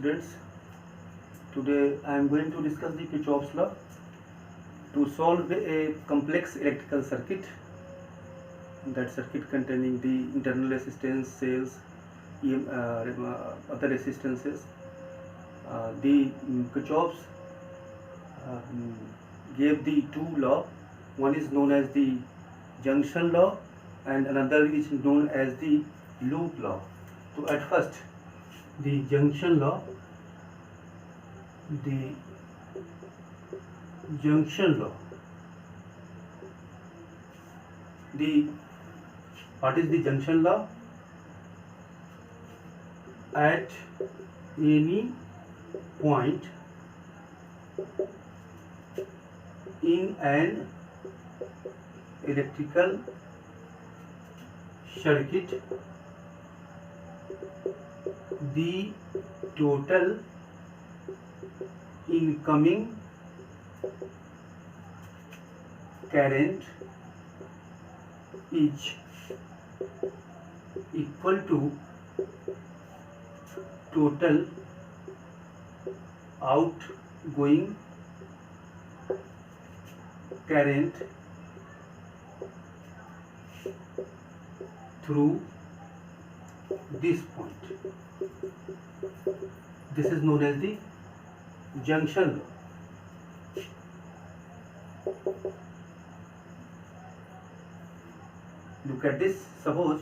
students. Today I am going to discuss the Kirchhoff's law to solve a complex electrical circuit. That circuit containing the internal resistance, cells, other resistances. The Kirchhoff's gave the two law. One is known as the junction law and another is known as the loop law. So at first, the junction law, the junction law. What is the junction law? At any point in an electrical circuit, the total incoming current is equal to total outgoing current through this point. This is known as the junction law. Look at this. Suppose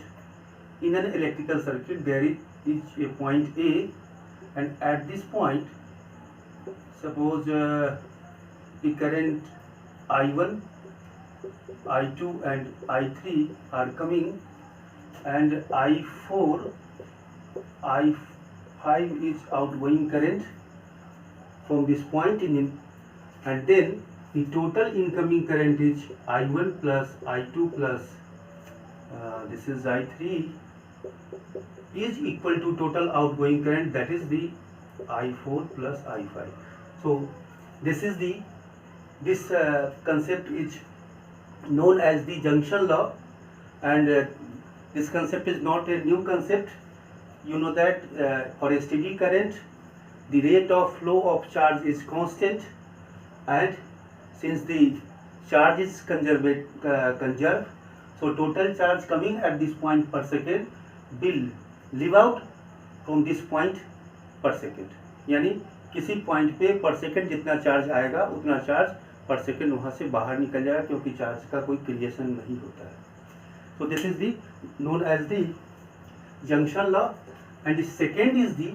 in an electrical circuit there is a point A, and at this point suppose the current I1, I2 and I3 are coming, and I4, I5 is outgoing current from this point in, and then the total incoming current is I1 plus I2 plus this is I3 is equal to total outgoing current, that is the I4 plus I5. So this concept is known as the junction law, and this concept is not a new concept. You know that for a steady current the rate of flow of charge is constant, and since the charge is conserved, so total charge coming at this point per second will live out from this point per second. यानी किसी point पे पर second जितना charge आएगा उतना charge पर second वहाँ से बाहर निकल जाएगा, क्योंकि चार्ज का कोई क्रिएशन नहीं होता है. So this is the known as the junction law, and the second is the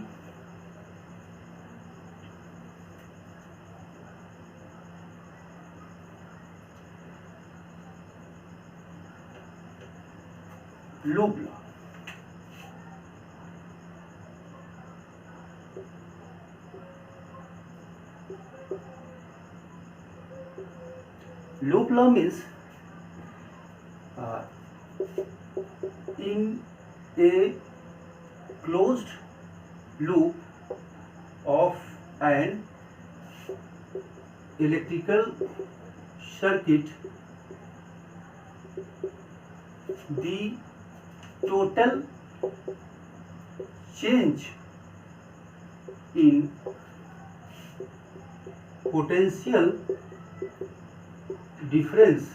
loop law. Loop law means in a closed loop of an electrical circuit, the total change in potential difference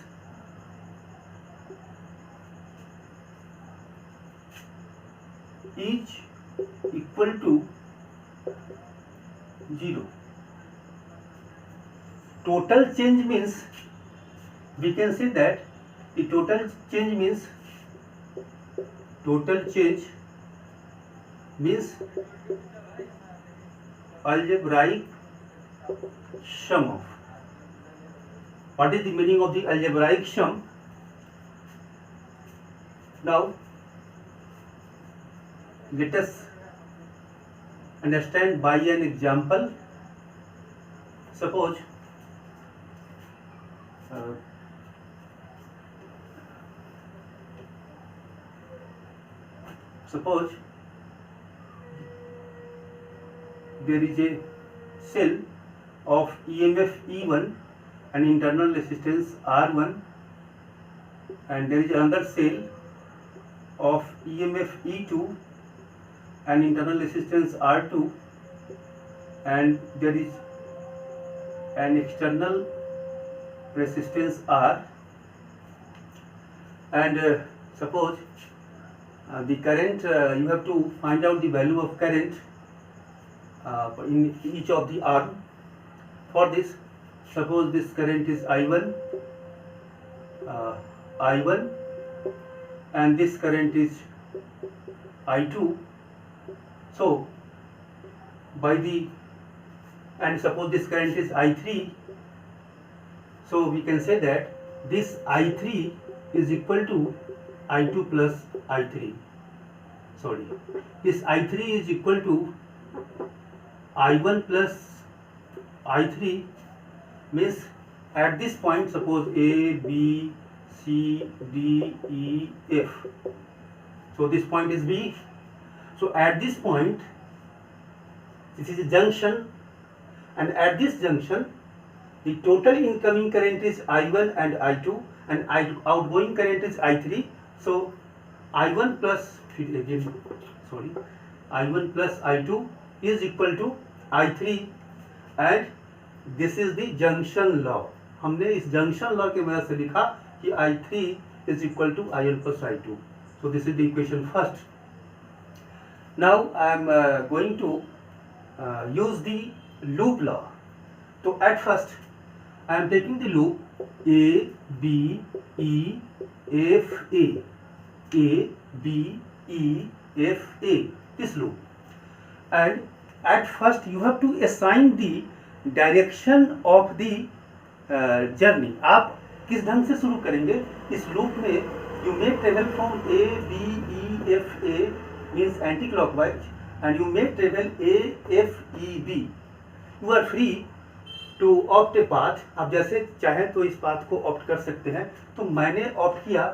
is equal to 0. Total change means, we can say that the total change means algebraic sum of. What is the meaning of the algebraic sum? Now let us understand by an example. Suppose there is a cell of EMF E1 and internal resistance R1, and there is another cell of EMF E2 and internal resistance R2, and there is an external resistance R, and suppose the current, you have to find out the value of current in each of the arm. For this, suppose this current is I1, and this current is I2. So and suppose this current is I3, so we can say that this I3 is equal to I2 plus I3. This I3 is equal to I1 plus I3, means at this point, suppose A, B, C, D, E, F. So this point is B. So at this point, this is a junction, and at this junction, the total incoming current is I1 and I2, and outgoing current is I3. So I1 plus I2 is equal to I3, and this is the junction law. हमने इस junction law की वजह से लिखा कि I3 is equal to I1 plus I2. So this is the equation first. Now I am going to use the loop law. So at first I am taking the loop A, B, E, F, A, B, E, F, A, this loop. And at first you have to assign the direction of the journey. आप किस ढंग से शुरू करेंगे इस loop में? You may travel from A, B, E, F, A means anti-clockwise, and you may travel A, F, E, B. You are free to opt a path. आप जैसे चाहें तो इस पाथ को ऑप्ट कर सकते हैं. तो मैंने ऑप्ट किया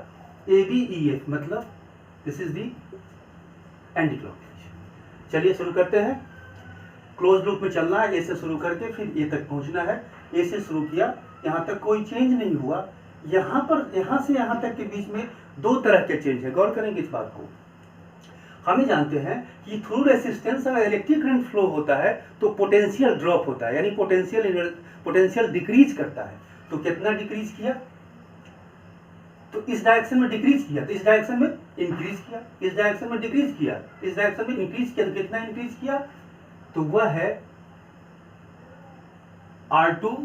A, B, E, F, मतलब this is the anti clockwise. चलिए शुरू करते हैं. क्लोज लूप में चलना है. ए से शुरू करके फिर ए तक पहुंचना है. ए से शुरू किया, यहाँ तक कोई चेंज नहीं हुआ. यहाँ से यहाँ तक के बीच में दो तरह के चेंज है. गौर करेंगे इस बात को. हमें जानते हैं कि थ्रू रेसिस्टेंस अगर इलेक्ट्रिक करंट फ्लो होता है तो पोटेंशियल ड्रॉप होता है, यानी पोटेंशियल डिक्रीज करता है. तो कितना डिक्रीज किया? तो इस डायरेक्शन में डिक्रीज किया, तो इस डायरेक्शन में इंक्रीज किया, इस डायरेक्शन में डिक्रीज किया, इस डायरेक्शन में इंक्रीज किया. तो कितना इंक्रीज किया? तो वह है R2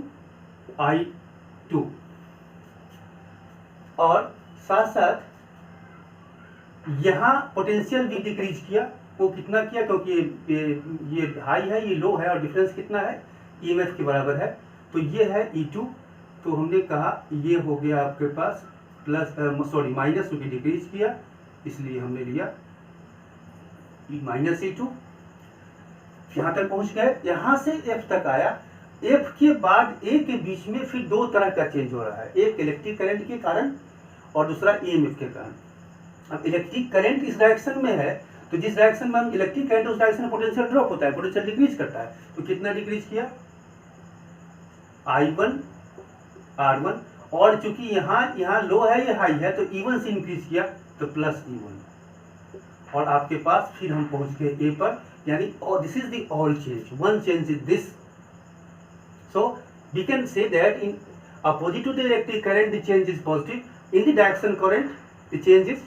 I2. और साथ साथ यहां पोटेंशियल भी डिक्रीज किया. वो कितना किया? क्योंकि ये हाई है, ये लो है, और डिफरेंस कितना है? EMF के बराबर है. तो ये है E2. तो हमने कहा ये हो गया आपके पास माइनस, क्योंकि डिक्रीज किया इसलिए हमने लिया माइनस E2. यहां तक पहुंच गए. यहां से F तक आया. F के बाद A के बीच में फिर दो तरह का चेंज हो रहा है. एक इलेक्ट्रिक करंट के कारण और दूसरा EMF के कारण. अब इलेक्ट्रिक करंट इस डायरेक्शन में है, तो जिस डायरेक्शन में हम इलेक्ट्रिक करंट उस डायरेक्शन में पोटेंशियल ड्रॉप होता है, पोटेंशियल डिक्रीज करता है. तो कितना डिक्रीज किया? I1 R1. और चूंकि यहाँ लो है, ये हाई है, तो E1 से इंक्रीज किया तो प्लस E1. और आपके पास फिर हम पहुंच गए A पर, यानी this is the all change. One change is this. So we can say that in opposite to the electric current the change is positive. In the direction current the change is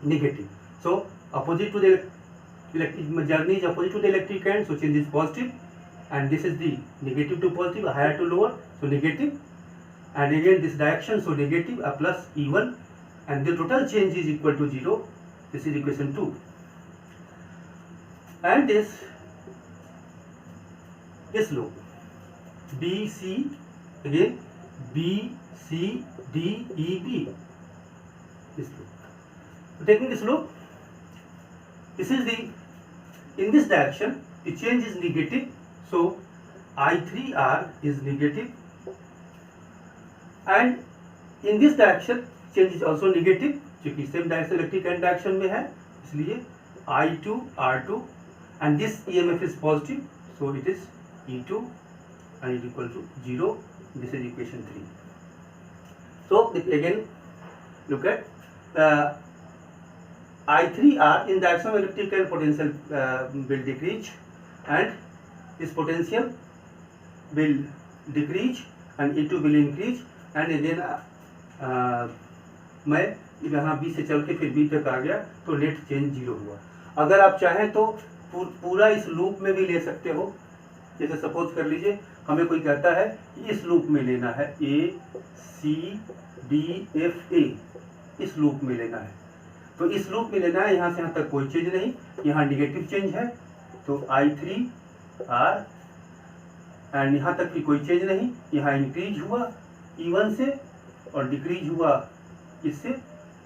negative. So opposite to the electric journey is opposite to the electric current, so change is positive. And this is the negative to positive, higher to lower, so negative. And again this direction, so negative, a plus E1, and the total change is equal to 0. This is equation 2. And this loop B, C, again B, C, D, E, B. This loop. So taking this loop, this is in this direction the change is negative. So I3R is negative, and in this direction change is also negative. क्योंकि same direction electric current direction में है, इसलिए I2 R2, and this EMF is positive, so it is E2. And is equal to 0. This is equation 3. So again look at I3R in the direction of electric current, potential will decrease, and this potential will decrease and E2 will increase and then मैं यहाँ B से चल के फिर B तक आ गया तो net change 0 हुआ। अगर आप चाहें तो पूरा इस लूप में भी ले सकते हो। जैसे सपोज कर लीजिए हमें कोई कहता है कि इस लूप में लेना है A C D F A, इस लूप में लेना है, तो इस लूप में लेना है। यहाँ से यहाँ तक कोई चेंज नहीं, यहाँ निगेटिव चेंज है तो I3 R एंड यहाँ तक भी कोई चेंज नहीं, यहाँ इंक्रीज हुआ E1 से और डिक्रीज हुआ इससे,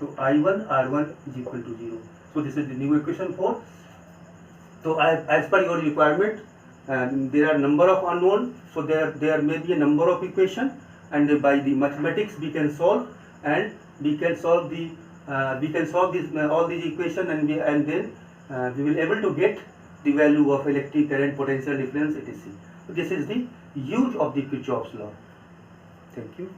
तो I1 R1 is equal to 0. So this is the new equation 4. So as per your requirement, there are number of unknown, so there may be a number of equation, and by the mathematics we can solve, and we can solve this all these equation, and then we will able to get the value of electric current, potential difference, etc. So this is the use of the Kirchhoff's law. Thank you.